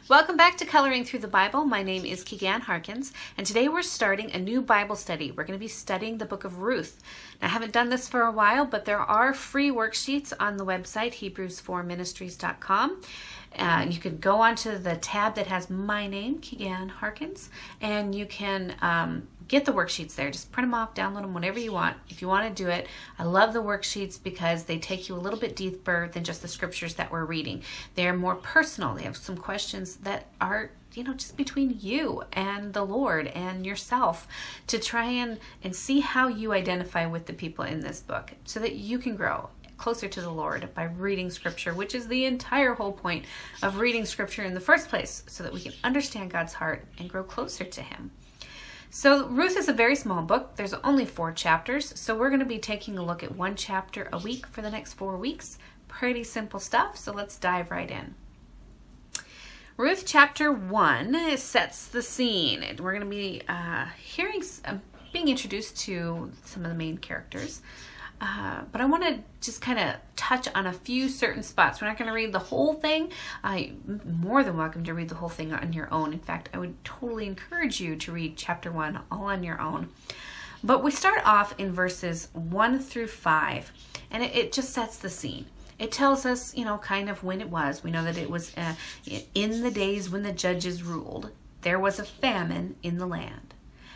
Welcome back to Coloring Through the Bible. My name is Keegan Harkins, and today we're starting a new Bible study. We're going to be studying the book of Ruth. Now, I haven't done this for a while, but there are free worksheets on the website, Hebrews4ministries.com. You can go onto the tab that has my name, Keegan Harkins, and you can get the worksheets there. Just print them off, download them, whatever you want. If you want to do it, I love the worksheets because they take you a little bit deeper than just the scriptures that we're reading. They're more personal. They have some questions that are, just between you and the Lord and yourself to try and see how you identify with the people in this book so that you can grow closer to the Lord by reading scripture, which is the entire whole point of reading scripture in the first place, so that we can understand God's heart and grow closer to Him. So Ruth is a very small book. There's only 4 chapters. So we're going to be taking a look at 1 chapter a week for the next 4 weeks. Pretty simple stuff. So let's dive right in. Ruth chapter 1 sets the scene. We're going to be being introduced to some of the main characters. But I want to just kind of touch on a few certain spots. We're not going to read the whole thing. I'm more than welcome to read the whole thing on your own. In fact, I would totally encourage you to read chapter 1 all on your own. But we start off in verses 1 through 5, and it just sets the scene. It tells us, kind of when it was. We know that it was in the days when the judges ruled. There was a famine in the land.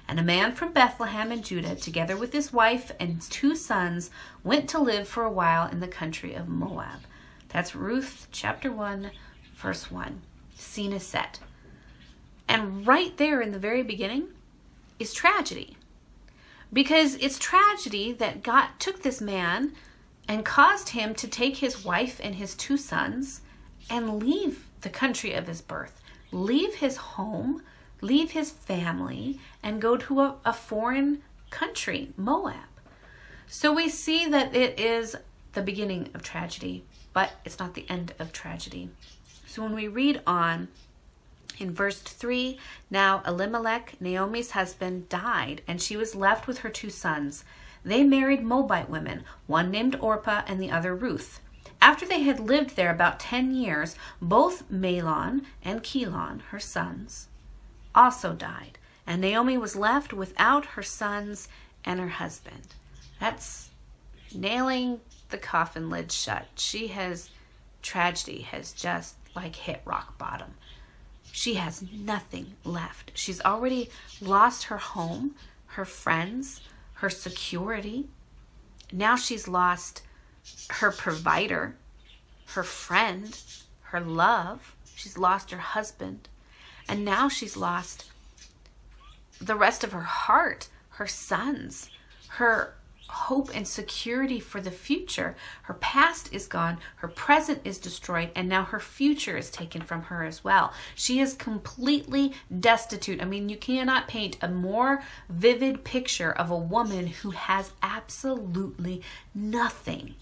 And a man from Bethlehem in Judah, together with his wife and 2 sons, went to live for a while in the country of Moab. That's Ruth chapter 1, verse 1. Scene is set. And right there in the very beginning is tragedy. Because it's tragedy that God took this man and caused him to take his wife and his 2 sons and leave the country of his birth. Leave his home, leave his family, and go to a foreign country, Moab. So we see that it is the beginning of tragedy, but it's not the end of tragedy. So when we read on in verse 3, now Elimelech, Naomi's husband, died, and she was left with her 2 sons. They married Moabite women, one named Orpah and the other Ruth. After they had lived there about 10 years, both Mahlon and Chilion, her sons, also died, and Naomi was left without her sons and her husband. That's nailing the coffin lid shut. Tragedy has just hit rock bottom. She has nothing left. She's already lost her home, her friends, her security. Now she's lost her provider, her friend, her love. She's lost her husband. And now she's lost the rest of her heart, her sons, her hope and security for the future. Her past is gone, her present is destroyed, and now her future is taken from her as well. She is completely destitute. I mean, you cannot paint a more vivid picture of a woman who has absolutely nothing.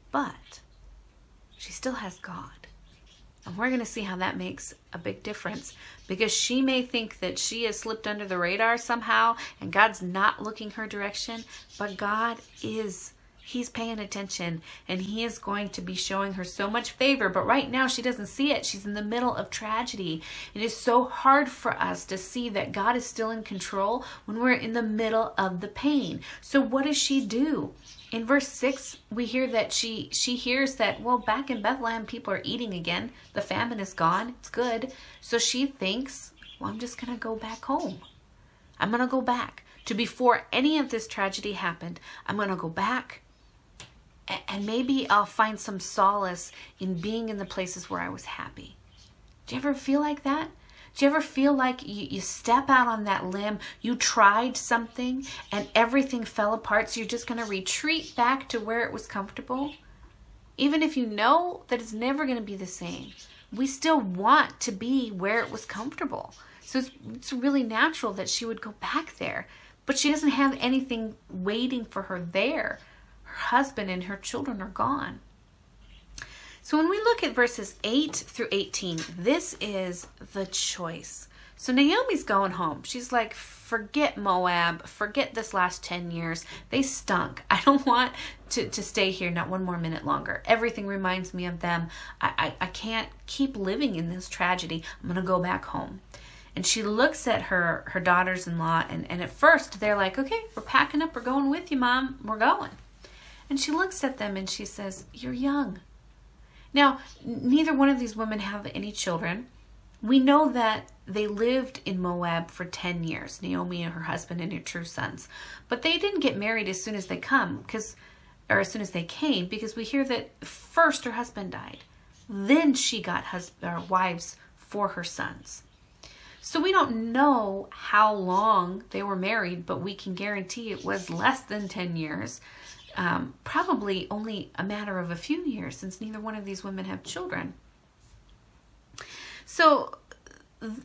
But she still has God. And we're going to see how that makes a big difference, because she may think that she has slipped under the radar somehow and God's not looking her direction, but God is. He's paying attention, and He is going to be showing her so much favor. But right now she doesn't see it. She's in the middle of tragedy. It is so hard for us to see that God is still in control when we're in the middle of the pain. So what does she do? In verse 6, we hear that she hears that, well, back in Bethlehem, people are eating again. The famine is gone. It's good. So she thinks, well, I'm just going to go back home. I'm going to go back to before any of this tragedy happened. I'm going to go back, and maybe I'll find some solace in being in the places where I was happy. Do you ever feel like that? Do you ever feel like you step out on that limb, you tried something, and everything fell apart, so you're just going to retreat back to where it was comfortable? Even if you know that it's never going to be the same, we still want to be where it was comfortable. So it's really natural that she would go back there, but she doesn't have anything waiting for her there. Her husband and her children are gone. So when we look at verses 8 through 18, this is the choice. So Naomi's going home. She's like, forget Moab, forget this last 10 years. They stunk. I don't want to stay here not one more minute longer. Everything reminds me of them. I can't keep living in this tragedy. I'm going to go back home. And she looks at her daughters-in-law, and at first they're like, okay, we're packing up. We're going with you, Mom. We're going. And she looks at them and she says, you're young. Now, neither one of these women have any children. We know that they lived in Moab for 10 years, Naomi and her husband and her two sons. But they didn't get married as soon as they came, because we hear that first her husband died. Then she got wives for her sons. So we don't know how long they were married, but we can guarantee it was less than 10 years. Probably only a matter of a few years, since neither one of these women have children. So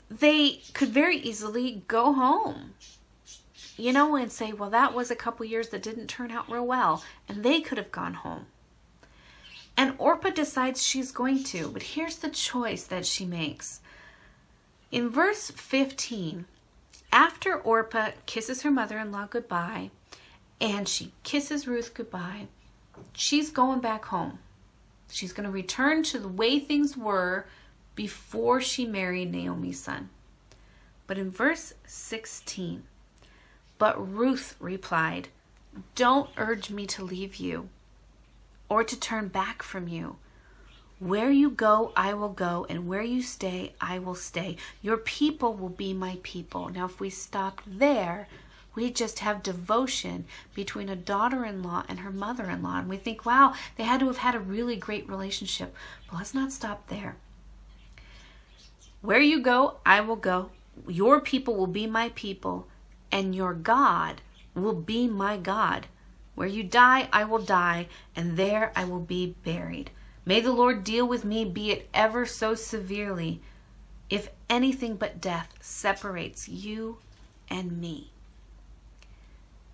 they could very easily go home, and say, well, that was a couple years that didn't turn out real well. And they could have gone home. And Orpah decides she's going to. But here's the choice that she makes. In verse 15, after Orpah kisses her mother-in-law goodbye, and she kisses Ruth goodbye, she's going back home. She's going to return to the way things were before she married Naomi's son. But in verse 16, but Ruth replied, don't urge me to leave you or to turn back from you. Where you go, I will go, and where you stay, I will stay. Your people will be my people. Now, if we stopped there, we just have devotion between a daughter-in-law and her mother-in-law. And we think, wow, they had to have had a really great relationship. But let's not stop there. Where you go, I will go. Your people will be my people, and your God will be my God. Where you die, I will die, and there I will be buried. May the Lord deal with me, be it ever so severely, if anything but death separates you and me.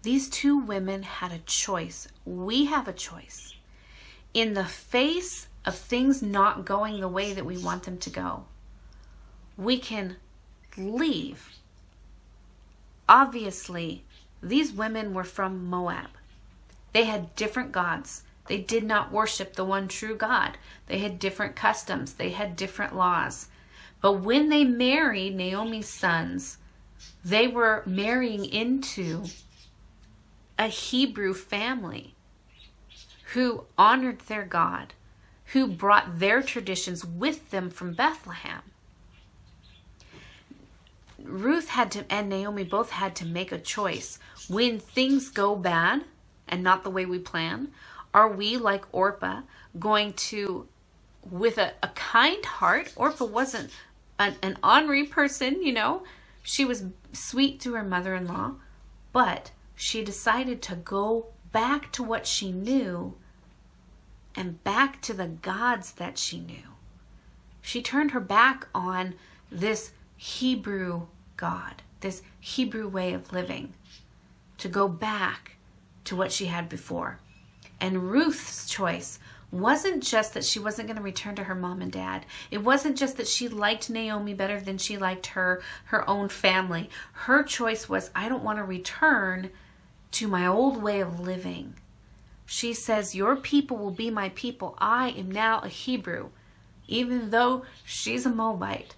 These two women had a choice. We have a choice. In the face of things not going the way that we want them to go, we can leave. Obviously, these women were from Moab. They had different gods. They did not worship the one true God. They had different customs. They had different laws. But when they married Naomi's sons, they were marrying into a Hebrew family who honored their God, who brought their traditions with them from Bethlehem. Ruth and Naomi both had to make a choice. When things go bad and not the way we plan, are we, like Orpah, going to, with a kind heart? Orpah wasn't an ornery person, She was sweet to her mother-in-law, but she decided to go back to what she knew and back to the gods that she knew. She turned her back on this Hebrew God, this Hebrew way of living, to go back to what she had before. And Ruth's choice wasn't just that she wasn't going to return to her mom and dad. It wasn't just that she liked Naomi better than she liked her own family. Her choice was, I don't want to return to my old way of living. She says, your people will be my people. I am now a Hebrew. Even though she's a Moabite,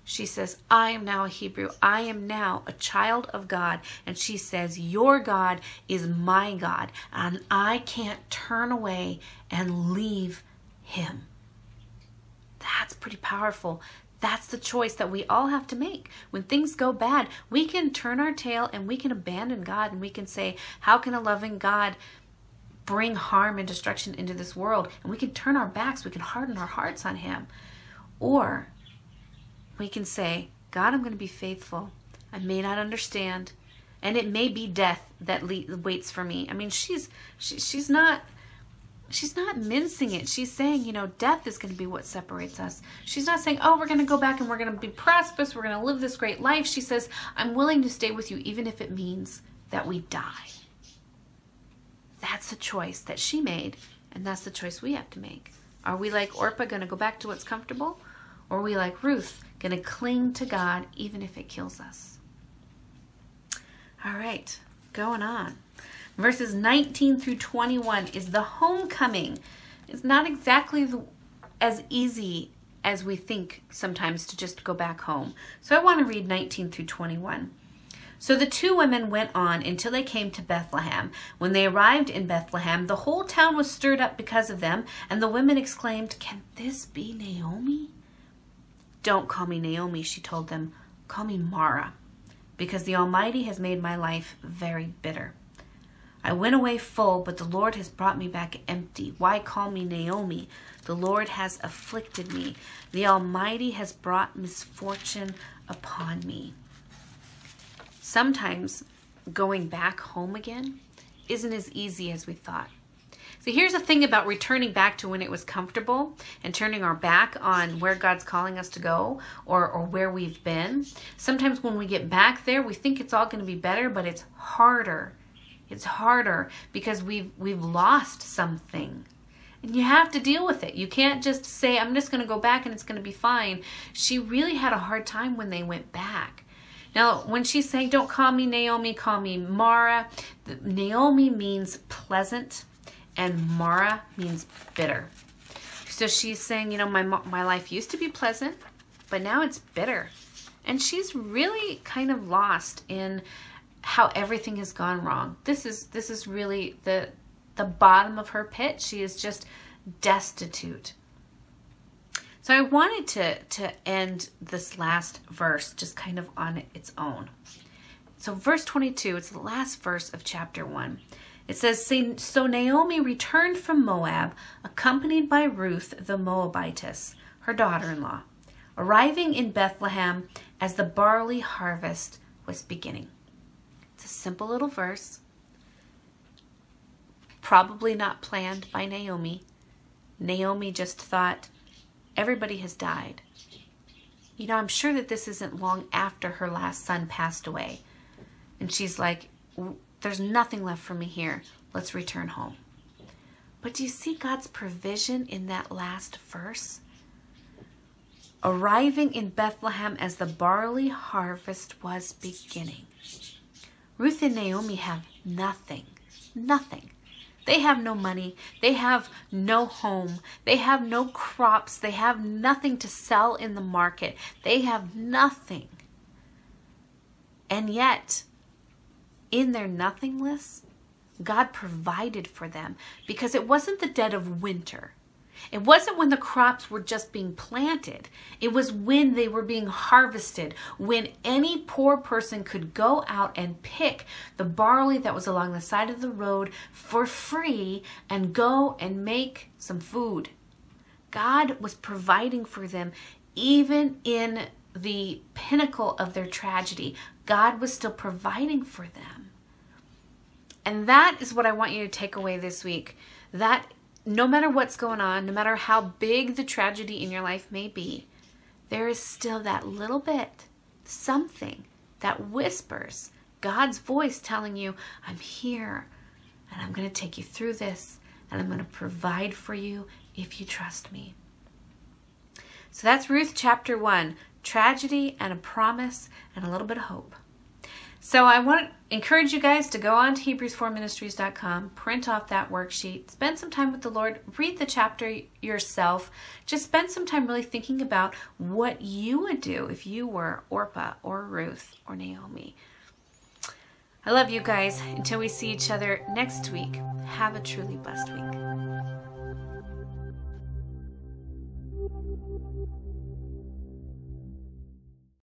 she says, I am now a Hebrew. I am now a child of God. And she says, your God is my God. And I can't turn away and leave him. That's pretty powerful. That's the choice that we all have to make. When things go bad, we can turn our tail and we can abandon God. And we can say, how can a loving God bring harm and destruction into this world? And we can turn our backs. We can harden our hearts on him. Or we can say, God, I'm going to be faithful. I may not understand, and it may be death that waits for me. I mean, she's not mincing it. She's saying, death is going to be what separates us. She's not saying, oh, we're going to go back and we're going to be prosperous. We're going to live this great life. She says, I'm willing to stay with you, even if it means that we die. That's the choice that she made, and that's the choice we have to make. Are we like Orpah, going to go back to what's comfortable? Or are we like Ruth, going to cling to God even if it kills us. All right, going on. Verses 19 through 21 is the homecoming. It's not exactly as easy as we think sometimes to just go back home. So I want to read 19 through 21. So the two women went on until they came to Bethlehem. When they arrived in Bethlehem, the whole town was stirred up because of them, and the women exclaimed, "Can this be Naomi?" "Don't call me Naomi," she told them. "Call me Mara, because the Almighty has made my life very bitter. I went away full, but the Lord has brought me back empty. Why call me Naomi? The Lord has afflicted me. The Almighty has brought misfortune upon me." Sometimes going back home again isn't as easy as we thought. So here's the thing about returning back to when it was comfortable and turning our back on where God's calling us to go or where we've been. Sometimes when we get back there, we think it's all going to be better, but it's harder. It's harder because we've lost something. And you have to deal with it. You can't just say, I'm just going to go back and it's going to be fine. She really had a hard time when they went back. Now, when she's saying, don't call me Naomi, call me Mara, Naomi means pleasant and Mara means bitter. So she's saying, you know, my life used to be pleasant, but now it's bitter. And she's really kind of lost in how everything has gone wrong. This is really the bottom of her pit. She is just destitute. So I wanted to end this last verse just kind of on its own. So verse 22, it's the last verse of chapter 1. It says, "So Naomi returned from Moab, accompanied by Ruth the Moabitess, her daughter-in-law, arriving in Bethlehem as the barley harvest was beginning." It's a simple little verse, probably not planned by Naomi. Naomi just thought, everybody has died. You know, I'm sure that this isn't long after her last son passed away. And she's like, there's nothing left for me here. Let's return home. But do you see God's provision in that last verse? Arriving in Bethlehem as the barley harvest was beginning. Ruth and Naomi have nothing. Nothing. They have no money. They have no home. They have no crops. They have nothing to sell in the market. They have nothing. And yet, in their nothingness, God provided for them because it wasn't the dead of winter. It wasn't when the crops were just being planted. It was when they were being harvested, when any poor person could go out and pick the barley that was along the side of the road for free and go and make some food. God was providing for them even in the pinnacle of their tragedy. God was still providing for them. And that is what I want you to take away this week. That no matter what's going on, no matter how big the tragedy in your life may be, there is still that little bit, something that whispers, God's voice telling you, I'm here and I'm going to take you through this and I'm going to provide for you if you trust me. So that's Ruth chapter 1, tragedy and a promise and a little bit of hope. So I want to encourage you guys to go on to Hebrews4ministries.com, print off that worksheet, spend some time with the Lord, read the chapter yourself. Just spend some time really thinking about what you would do if you were Orpah or Ruth or Naomi. I love you guys. Until we see each other next week, have a truly blessed week.